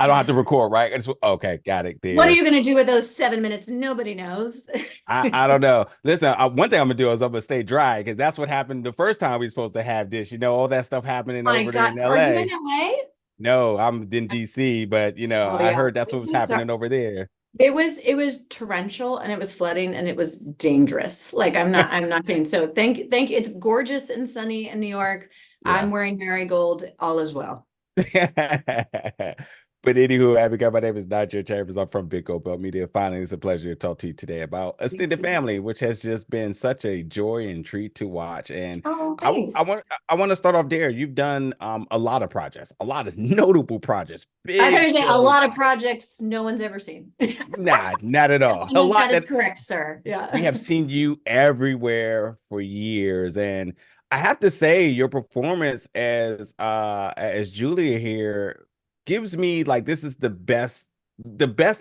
I don't have to record, right? Okay, got it What are there. you going to do with those 7 minutes? Nobody knows. I don't know. Listen, one thing I'm gonna do is I'm gonna stay dry because that's what happened the first time we supposed to have this. All that stuff happening My over there God, in are you in LA. LA? No, I'm in DC, but Oh I yeah, heard that's I'm what was so sorry. happening over there. It was torrential and it was flooding and it was dangerous. Like I'm not kidding. So thank you. It's gorgeous and sunny in New York. Yeah. I'm wearing marigold. All is well. But anywho, Abigail, my name is Nigel Chambers. I'm from Big Oak Belt Media. Finally, it's a pleasure to talk to you today about You Extended too. Family, which has just been such a joy and treat to watch. And Oh, I, I thanks. want I want to start off there. You've done a lot of projects, a lot of notable projects, I thought big you were saying a shows. lot of projects no one's ever seen. Nah, not at all. A That lot is that correct, sir. we Yeah. have seen you everywhere for years, and I have to say your performance as Julia here gives me like this is the best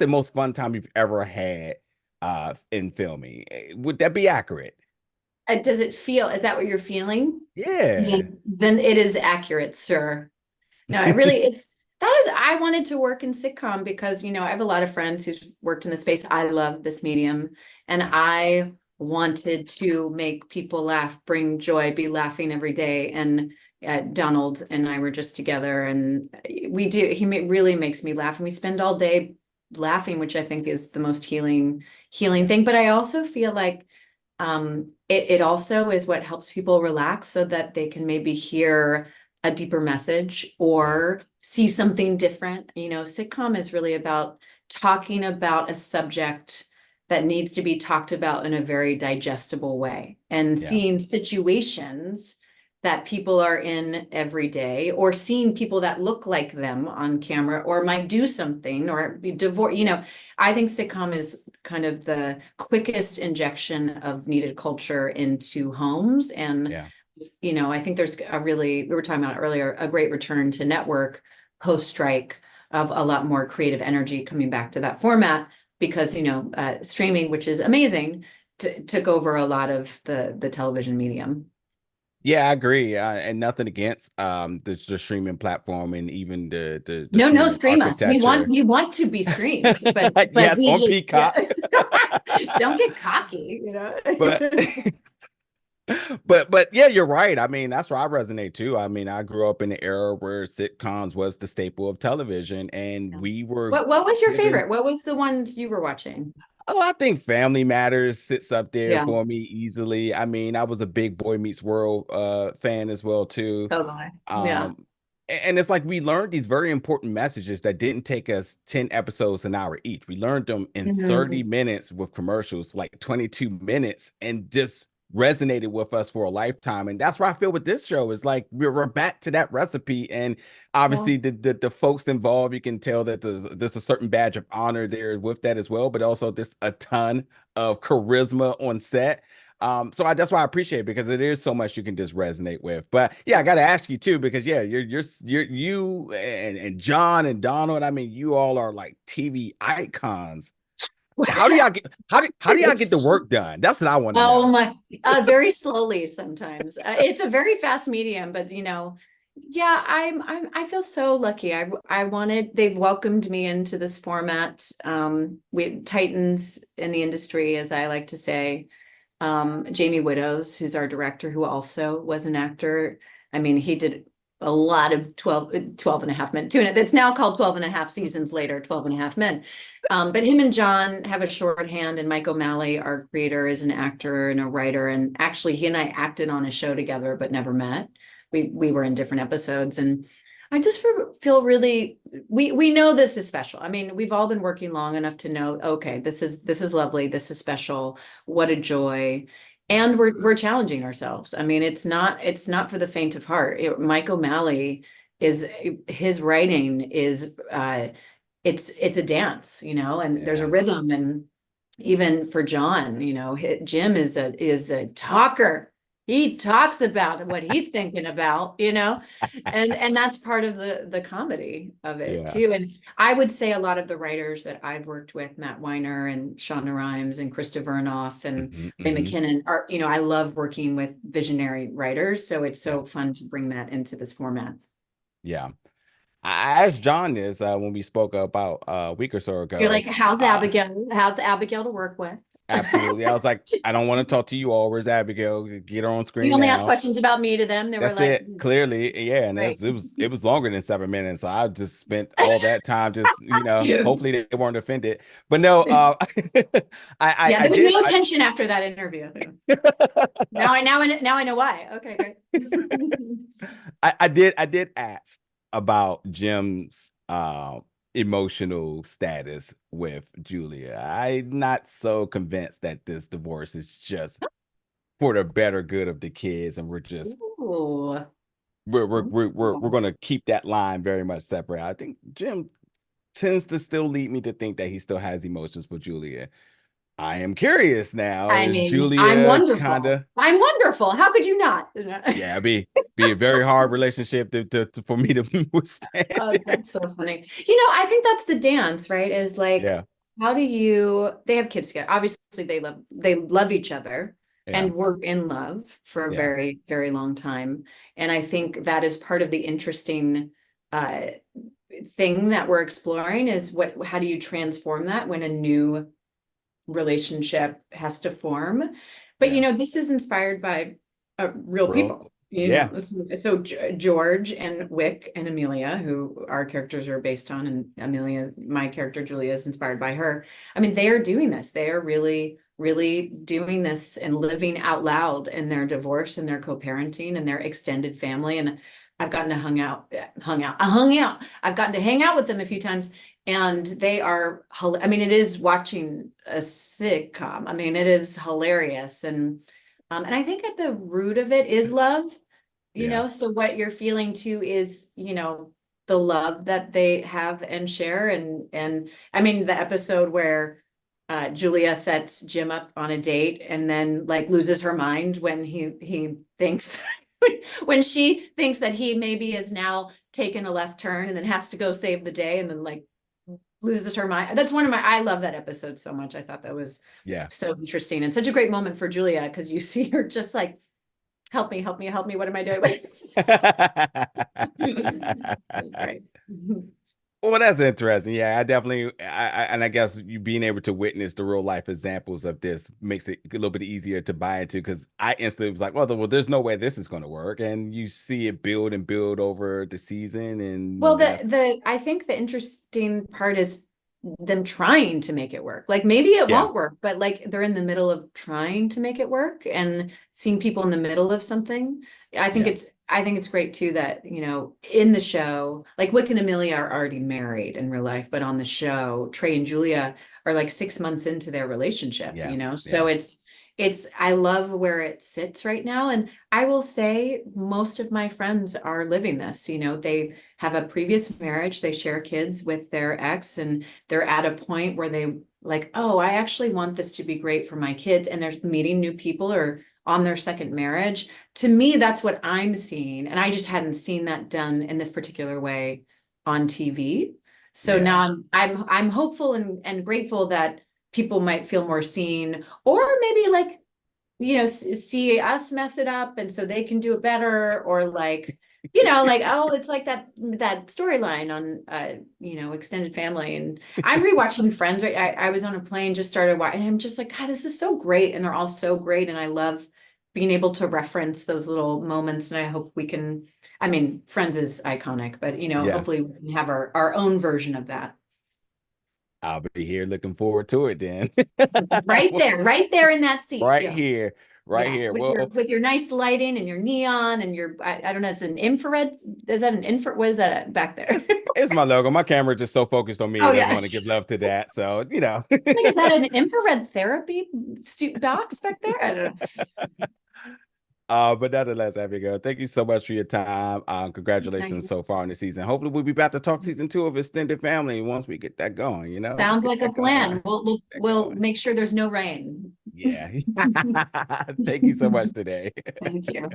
and most fun time you've ever had in filming. Would that be accurate? Does it feel, is that what you're feeling? Yeah. Then it is accurate, sir. No, I wanted to work in sitcom because, I have a lot of friends who's worked in the space. I love this medium and I wanted to make people laugh, bring joy, be laughing every day. And Donald and I were just together and really makes me laugh. And we spend all day laughing, which I think is the most healing Yeah. thing. But I also feel like it also is what helps people relax so that they can maybe hear a deeper message Yeah. or see something different. Sitcom is really about talking about a subject that needs to be talked about in a very digestible way and Yeah. seeing situations that people are in every day or seeing people that look like them on camera or might do something or be divorced. I think sitcom is kind of the quickest injection of needed culture into homes and Yeah. I think there's we were talking about earlier, a great return to network post strike of a lot more creative energy coming back to that format because, streaming, which is amazing, took over a lot of the television medium. Yeah, I agree. And nothing against the streaming platform and even the No, no, streaming stream us. We want architecture. we want to be streamed, but Yes, we on just Peacock. don't get cocky. But but yeah, you're right. I mean, that's where I resonate too. I mean, I grew up in the era where sitcoms was the staple of television, and Yeah. we were What was your given. favorite? What was the ones you were watching? Oh, I think Family Matters sits up there Yeah, for me easily. I mean, I was a big Boy Meets World fan as well too. totally. Yeah. Um, and it's like we learned these very important messages that didn't take us 10 episodes an hour each. We learned them in 30 Mhm. minutes with commercials, like 22 minutes, and just resonated with us for a lifetime. And that's where I feel with this show is like we're back to that recipe. And Yeah. obviously the folks involved, you can tell that there's a certain badge of honor there with that as well, but also there's a ton of charisma on set. That's why I appreciate it because it is so much you can just resonate with. But yeah, I got to ask you too because yeah, you and John and Donald. I mean, you all are like TV icons. How do y'all get the It's work done? That's what I want to oh know. my, very slowly sometimes. It's a very fast medium, but yeah, I feel so lucky. They've welcomed me into this format. We Titans in the industry, as I like to say. Jamie Widows, who's our director, who also was an actor. I mean, he did a lot of 12 and a half men doing it. That's now called 12 and a half seasons later, 12 and a half men. But him and John have a shorthand, and Mike O'Malley, our creator, is an actor and a writer. And actually, he and I acted on a show together, but never met. We were in different episodes, and I just feel really we know this is special. I mean, we've all been working long enough to know, okay, this is lovely, this is special. What a joy. And we're challenging ourselves. I mean, it's not for the faint of heart. Mike O'Malley is his writing is it's a dance, and there's a Yeah. rhythm and even for John, Jim is a talker. He talks about what he's thinking about, and that's part of the comedy of it Yeah. too. And I would say a lot of the writers that I've worked with, Matt Weiner and Shonda Rhimes and Krista Vernoff and Hmm. Ray Hmm. McKinnon are, I love working with visionary writers. So it's Yeah. so fun to bring that into this format. Yeah. I asked John this when we spoke about a week or so You're like, ago. how's Abigail? How's Abigail to work with? Absolutely. I was like, I don't want to talk to you all. Where's Abigail? Get her on You screen only asked now. questions about me to them. They were That's like, it. Clearly, yeah. And right. it was longer than 7 minutes. So I just spent all that time just, hopefully they weren't offended. But no, Yeah, I there was did no tension after that interview. Now I know why. Okay, great. I did ask about Jim's emotional status with Julia. I'm not so convinced that this divorce is just for the better good of the kids, and Ooh. we're going to keep that line very much separate. I think Jim tends to still lead me to think that he still has emotions for Julia. I am curious now. I Is mean, I'm Julia kind wonderful. of I'm wonderful. How could you not? yeah, be a very hard relationship for me to withstand. Oh, that's so funny. I think that's the dance, right? Is like, Yeah, how do you, they have kids together. Obviously, they love each other yeah, and were in love for a yeah. very, very long time. And I think that is part of the interesting uh thing that we're exploring is how do you transform that when a new relationship has to form. But Yeah. this is inspired by real Bro. people. Yeah. So George and Wick and Amelia, who our characters are based on, and Amelia, my character Julia, is inspired by her. I mean, they are doing this. They are really, really doing this and living out loud in their divorce and their co-parenting and their extended family. And I've gotten to hung out. I've gotten to hang out with them a few times, and they are, I mean, it is watching a sitcom. I mean, it is hilarious. And I think at the root of it is love, Yeah. so what you're feeling too is, the love that they have and share. And I mean, the episode where Julia sets Jim up on a date and then like loses her mind when he thinks when she thinks that he maybe is now taken a left turn and then has to go save the day and then like loses her mind. That's one of my, I love that episode so much. I thought that was Yeah. so interesting and such a great moment for Julia because you see her just like, help me, help me, help me. What am I doing? It was great. Well, that's interesting. Yeah, I definitely, and I guess you being able to witness the real life examples of this makes it a little bit easier to buy into because I instantly was like, well, there's no way this is going to work. And you see it build and build over the season. Well, And that's, the I think the interesting part is them trying to make it work. Like maybe it yeah, won't work, but like they're in the middle of trying to make it work and seeing people in the middle of something. yeah, I think it's great too that, in the show, like Wick and Amelia are already married in real life, but on the show, Trey and Julia are like 6 months into their relationship, yeah, So yeah, it's I love where it sits right now. And I will say most of my friends are living this, they have a previous marriage, they share kids with their ex, and they're at a point where they like, oh, I actually want this to be great for my kids, and they're meeting new people or on their second marriage. To me, that's what I'm seeing, and I just hadn't seen that done in this particular way on TV. So now yeah. I'm hopeful and grateful that people might feel more seen, or maybe like see us mess it up and so they can do it better, or like like, oh, it's like that storyline on extended family. And I'm rewatching Friends, right? I was on a plane, just started watching, and I'm just like, God, this is so great, and they're all so great, and I love being able to reference those little moments. And I hope we can, I mean, Friends is iconic, but Yeah. hopefully we can have our own version of that. I'll be here looking forward to it then. Right there in that seat. Right Yeah. here, right Yeah, here. with your Well, with your nice lighting and your neon and your, I don't know, it's an infrared. Is that an infrared? What is that back there? it's my logo. My camera just so focused on me, Oh it doesn't yeah. want to give love to that. So, Like, is that an infrared therapy box back there? I don't know. But nonetheless, Abigail, thank you so much for your time. Thank Congratulations you. so far in the season. Hopefully, we'll be back to talk season two of Extended Family once we get that going. Let's Sounds get like a that going. plan. We'll we'll That we'll going. make sure there's no rain. Yeah. Thank you so much today. Thank you.